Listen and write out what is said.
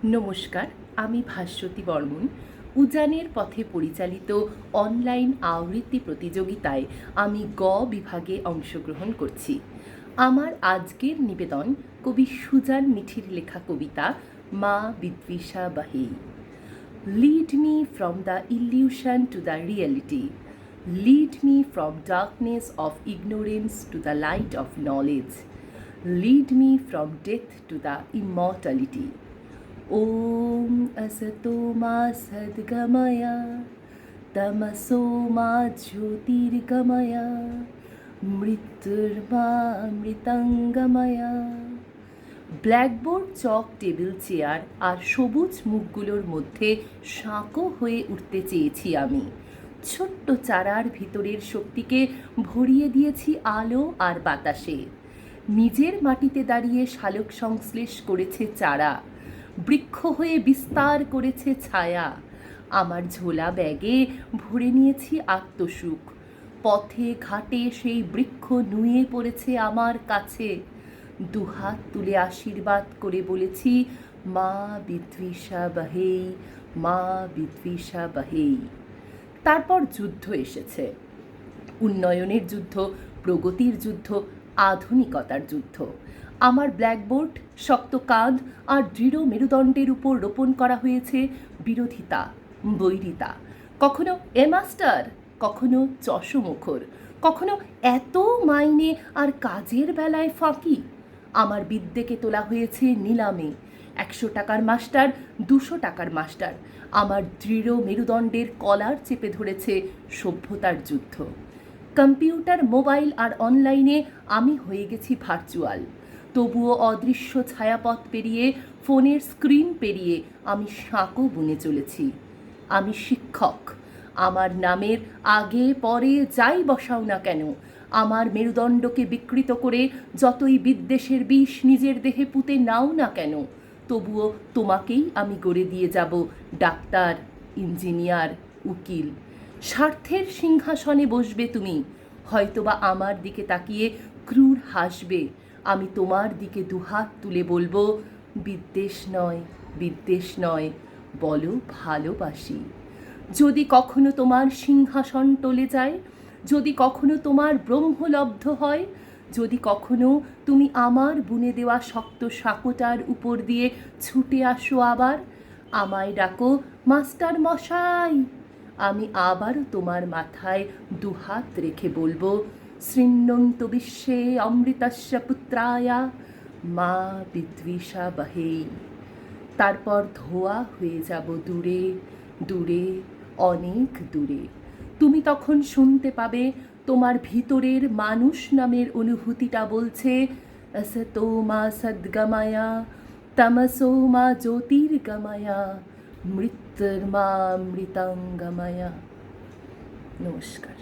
নমস্কার, আমি ভাস্বতী বর্মন। উজানের পথে পরিচালিত অনলাইন আবৃত্তি প্রতিযোগিতায় আমি গ বিভাগে অংশগ্রহণ করছি। আমার আজকের নিবেদন কবি সুজান মিঠির লেখা কবিতা মা বিদ্বিষা বাহেই। Lead me from the illusion to the reality, lead me from darkness of ignorance to the light of knowledge, lead me from death to the immortality. ॐ असतो मा सद्गमय तमसो मा ज्योतिर्गमय মৃত্যুর্মা অমৃতাঙ্গময়। ব্ল্যাকবোর্ড, চক, টেবিল, চেয়ার আর সবুজ মুখগুলোর মধ্যে সাঁকো হয়ে উঠতে চেয়েছি আমি। ছোট্ট চারার ভিতরের শক্তিকে ভরিয়ে দিয়েছি আলো আর বাতাসে। নিজের মাটিতে দাঁড়িয়ে শালক সংশ্লেষ করেছে চারা, বৃক্ষ হয়ে বিস্তার করেছে ছায়া। আমার ঝোলা ব্যাগে ভরে নিয়েছি আত্মসুখ। পথে ঘাটে সেই বৃক্ষ নুয়ে পড়েছে আমার কাছে। দুহাত তুলে আশীর্বাদ করে বলেছি, মা বিদ্বিষা বাহেই, মা বিদ্বিষা বাহেই। তারপর যুদ্ধ এসেছে, উন্নয়নের যুদ্ধ, প্রগতির যুদ্ধ, আধুনিকতার যুদ্ধ। আমার ব্ল্যাকবোর্ড, শক্ত কাঁধ আর দৃঢ় মেরুদণ্ডের উপর রোপণ করা হয়েছে বিরোধিতা, বৈরিতা। কখনো এ মাস্টার, কখনো চশমুখর, কখনো এত মাইনে আর কাজের বেলায় ফাঁকি। আমার বিদ্যেকে তোলা হয়েছে নিলামে। 100 টাকার মাস্টার, 200 টাকার মাস্টার। আমার দৃঢ় মেরুদণ্ডের কলার চেপে ধরেছে সভ্যতার যুদ্ধ। কম্পিউটার, মোবাইল আর অনলাইনে আমি হয়ে গেছি ভার্চুয়াল। তবুও অদৃশ্য ছায়াপথ পেরিয়ে, ফোনের স্ক্রিন পেরিয়ে আমি সাঁকো বুনে চলেছি। আমি শিক্ষক। আমার নামের আগে পরে যাই বসাও না কেন, আমার মেরুদণ্ডকে বিকৃত করে যতই বিদ্বেষের বিষ নিজের দেহে পুঁতে নাও না কেন, তবুও তোমাকেই আমি গড়ে দিয়ে যাব ডাক্তার, ইঞ্জিনিয়ার, উকিল। স্বার্থের সিংহাসনে বসবে তুমি, হয়তোবা আমার দিকে তাকিয়ে ক্রূর হাসবে। আমি তোমার দিকে দুহাত তুলে বলবো, বিদ্বেষ নয়, বিদ্বেষ নয়, বলো ভালোবাসি। যদি কখনো তোমার সিংহাসন টলে যায়, যদি কখনো তোমার ব্রহ্মলব্ধ হয়, যদি কখনো তুমি আমার বুনে দেওয়া শক্ত সাঁকোটার উপর দিয়ে ছুটে আসো আবার, আমায় ডাকো মাস্টার মশাই। আমি আবারও তোমার মাথায় দুহাত রেখে বলবো, শৃণ্বন্তু বিশ্বে অমৃতস্য পুত্রায়া মা বিদ্বিষা বাহেই। তারপর ধোয়া হয়ে যাব দূরে, দূরে, অনেক দূরে। তুমি তখন শুনতে পাবে তোমার ভিতরের মানুষ নামের অনুভূতিটা বলছে, আসতো মা সদ্গময়া তমসো মা জ্যোতির্গময়া মৃত্যুর্মা অমৃতাঙ্গময়া। নমস্কার।